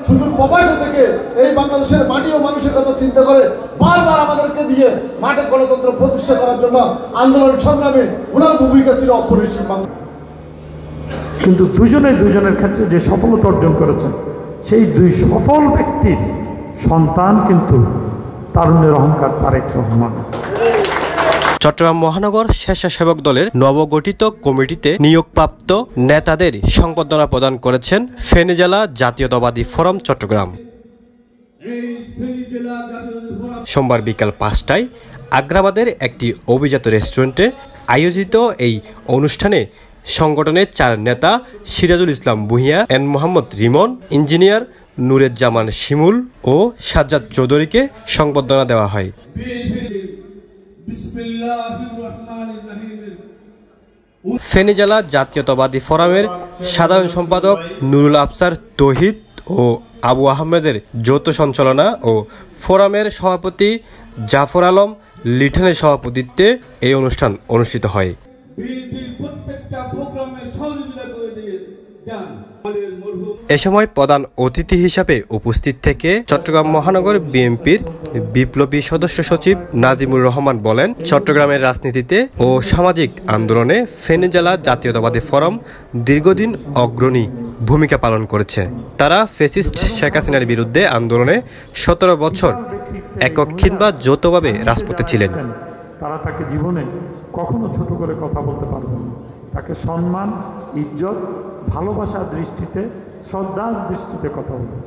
সুদূর প্রবাসে থেকে এই বাংলাদেশের মাটি ও মানুষের কথা চিন্তা করে বারবার আমাদেরকে দিয়ে মাঠে গণতন্ত্র প্রতিষ্ঠা করার জন্য আন্দোলন সংগ্রামে ওনার ভূমিকা ছিল অপরিসীম। কিন্তু দুজনের ক্ষেত্রে যে সফলতা অর্জন করেছেন সেই দুই সফল ব্যক্তির সন্তান কিন্তু তারুণ্যের অহংকার তারেক রহমান। চট্টগ্রাম মহানগর স্বেচ্ছাসেবক দলের নবগঠিত কমিটিতে নিয়োগপ্রাপ্ত নেতাদের সংবর্ধনা প্রদান করেছেন ফেনী জেলা জাতীয়তাবাদী ফোরাম চট্টগ্রাম। সোমবার বিকাল 5টায় আগ্রাবাদের একটি অভিজাত রেস্টুরেন্টে আয়োজিত এই অনুষ্ঠানে সংগঠনের 4 নেতা সিরাজুল ইসলাম ভূঁইয়া, এন মোহাম্মদ রিমন, ইঞ্জিনিয়ার নুরুজ্জামান শিমুল ও সাজ্জাদ চৌধুরীকে সংবর্ধনা দেওয়া হয়। ফেনী জেলা জাতীয়তাবাদী ফোরামের সাধারণ সম্পাদক নুরুল আফসার তৌহিদ ও আবু আহমেদের যৌথ সঞ্চালনা ও ফোরামের সভাপতি জাফর আলম লিটনের সভাপতিত্বে এই অনুষ্ঠান অনুষ্ঠিত হয়। এ সময় প্রধান অতিথি হিসাবে উপস্থিত থেকে চট্টগ্রাম মহানগর বিএনপির বিপ্লবী সদস্য সচিব নাজিমুর রহমান বলেন, চট্টগ্রামের রাজনীতিতে ও সামাজিক আন্দোলনে ফেনী জেলা জাতীয়তাবাদী ফোরাম দীর্ঘদিন অগ্রণী ভূমিকা পালন করেছে। তারা ফ্যাসিস্ট শেখ হাসিনার বিরুদ্ধে আন্দোলনে 17 বছর একক কিংবা যৌথভাবে রাজপথে ছিলেন। তারা তাকে জীবনে কখনো ছোট করে কথা বলতে পারবে না। তাকে সম্মান, ইজ্জত, ভালোবাসার দৃষ্টিতে, শ্রদ্ধার দৃষ্টিতে কথা বলবে।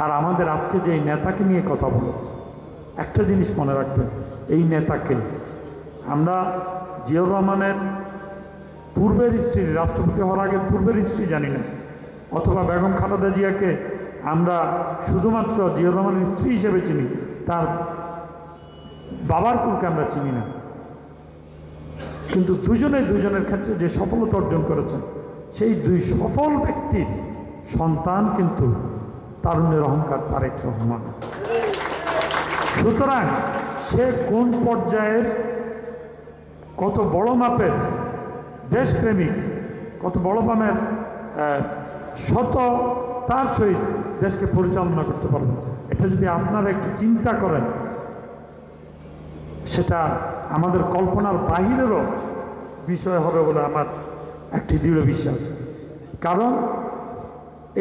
আর আমাদের আজকে যে এই নেতাকে নিয়ে কথা বলেছে, একটা জিনিস মনে রাখবেন, এই নেতাকে আমরা জিয়াউর রহমানের পূর্বের হিস্ট্রি, রাষ্ট্রপতি হওয়ার আগে পূর্বের হিস্ট্রি জানি না, অথবা বেগম খালেদা জিয়াকে আমরা শুধুমাত্র জিয়াউর রহমানের স্ত্রী হিসেবে চিনি, তার বাবার কুলকে আমরা চিনি না। কিন্তু দুজনের ক্ষেত্রে যে সফলতা অর্জন করেছেন সেই দুই সফল ব্যক্তির সন্তান কিন্তু তারুণ্যের অহংকার তারেক রহমান। সুতরাং সে কোন পর্যায়ের, কত বড় মাপের দেশপ্রেমিক, কত বড় মাপের সততার সহিত দেশকে পরিচালনা করতে পারবে, এটা যদি আপনারা একটু চিন্তা করেন, সেটা আমাদের কল্পনার বাহিরেরও বিষয় হবে বলে আমার একটি দৃঢ় বিশ্বাস। কারণ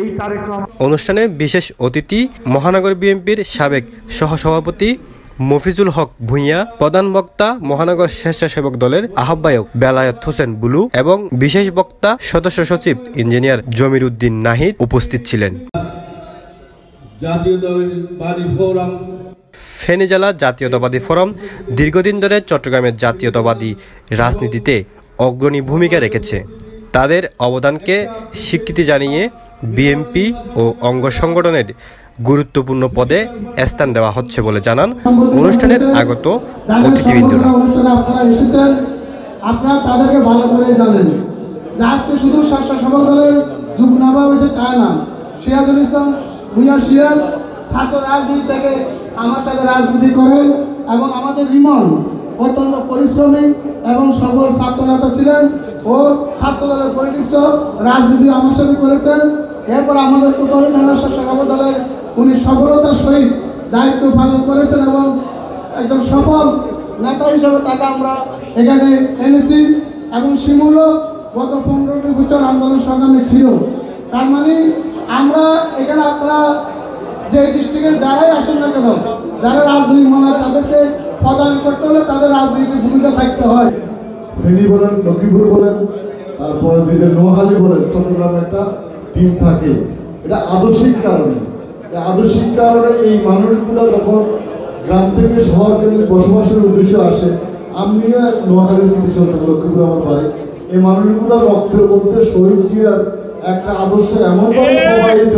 এই তারেক রহমান। অনুষ্ঠানে বিশেষ অতিথি মহানগর বিএনপির সাবেক সহসভাপতি মফিজুল হক ভূঁইয়া, প্রধান বক্তা মহানগর স্বেচ্ছাসেবক দলের আহ্বায়ক বেলায়েত হোসেন বুলু এবং বিশেষ বক্তা সদস্য সচিব ইঞ্জিনিয়ার জমির উদ্দিন নাহিদ উপস্থিত ছিলেন। ফেনী জেলা জাতীয়তাবাদী ফোরাম দীর্ঘদিন ধরে চট্টগ্রামের জাতীয়তাবাদী রাজনীতিতে অগ্রণী ভূমিকা রেখেছে। তাদের অবদানকে স্বীকৃতি জানিয়ে বিএনপি ও অঙ্গ সংগঠনের গুরুত্বপূর্ণ পদে স্থান দেওয়া হচ্ছে বলে জানান অনুষ্ঠানের আগত অতিথিবৃন্দরা। আপনারা তাদেরকে ভালো করে জানেন যে আজকে শুধু স্বেচ্ছাসেবক দলের যুগ্ম হয়েছে তা না, সিরাজুল ইসলাম ভূঁইয়া সিরাজ ছাত্র রাজনীতি থেকে আমার সাথে রাজনীতি করেন এবং আমাদের রিমন অত্যন্ত পরিশ্রমী এবং সফল ছাত্র নেতা ছিলেন ও ছাত্র দলের পলিটিক্সও রাজনীতি আমার সাথে করেছেন। এরপর আমাদের কোতোয়ালি থানার স্বেচ্ছাসেবক দলের উনি সফলতার সহিত দায়িত্ব পালন করেছেন এবং একজন সফল নেতা হিসেবে তাকে আমরা এখানে এনেছি। এবং শিমুলও গত 15টি বছর আন্দোলন সংগ্রামে ছিল। তার মানে আমরা এখানে আপনারা যে ডিস্ট্রিক্টের যারাই আসেন না কেন, যারা রাজনৈতিক মনে হয় তাদেরকে প্রদান করতে হলে তাদের রাজনৈতিক ভূমিকা থাকতে হয়। ফেনী বলেন, লক্ষ্মীপুর বলেন, তারপরে নিজের নোয়াখালী বলেন, চট্টগ্রামে একটা টিম থাকে। এটা আদর্শিক কারণে, আদর্শিক কারণে এই মানুষগুলো যখন গ্রাম থেকে শহর কেন্দ্রে বসবাসের উদ্দেশ্যে আসে, আমিও নোয়াখালীর কৃতি চন্দ্র, লক্ষ্মীপুর আমার বাড়ি, এই মানুষগুলো রক্তের মধ্যে শহীদ জিয়ার একটা আদর্শ এমনভাবে প্রবাহিত,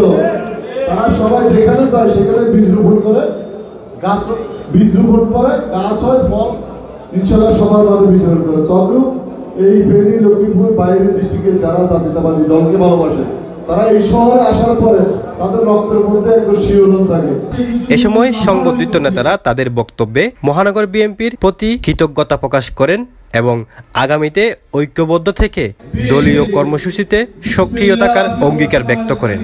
তারা সবাই যেখানে যায় সেখানে বীজ রোপণ করে, গাছ বীজ রোপণ করে, গাছ হয়, ফল ইনশাল্লাহ সবার মাঝে বিচরণ করে। তদ্রুপ এই ফেনী, লক্ষ্মীপুর বাইরের ডিস্ট্রিক্টে যারা জাতীয়তাবাদী দলকে ভালোবাসে, তারা এই শহরে আসার পরে তাদের রক্তের মধ্যে একটু শিহরণ থাকে। এ সময় সংবর্ধিত নেতারা তাদের বক্তব্যে মহানগর বিএনপির প্রতি কৃতজ্ঞতা প্রকাশ করেন এবং আগামীতে ঐক্যবদ্ধ থেকে দলীয় কর্মসূচিতে সক্রিয় থাকার অঙ্গীকার ব্যক্ত করেন।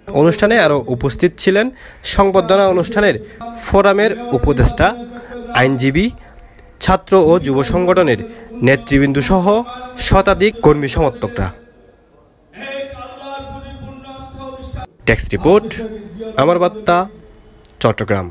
অনুষ্ঠানে আরও উপস্থিত ছিলেন সংবর্ধনা অনুষ্ঠানের ফোরামের উপদেষ্টা, আইনজীবী, ছাত্র ও যুব সংগঠনের নেতৃবৃন্দ সহ শতাধিক কর্মী সমর্থকরা। ডেস্ক রিপোর্ট, আমার বার্তা, চট্টগ্রাম।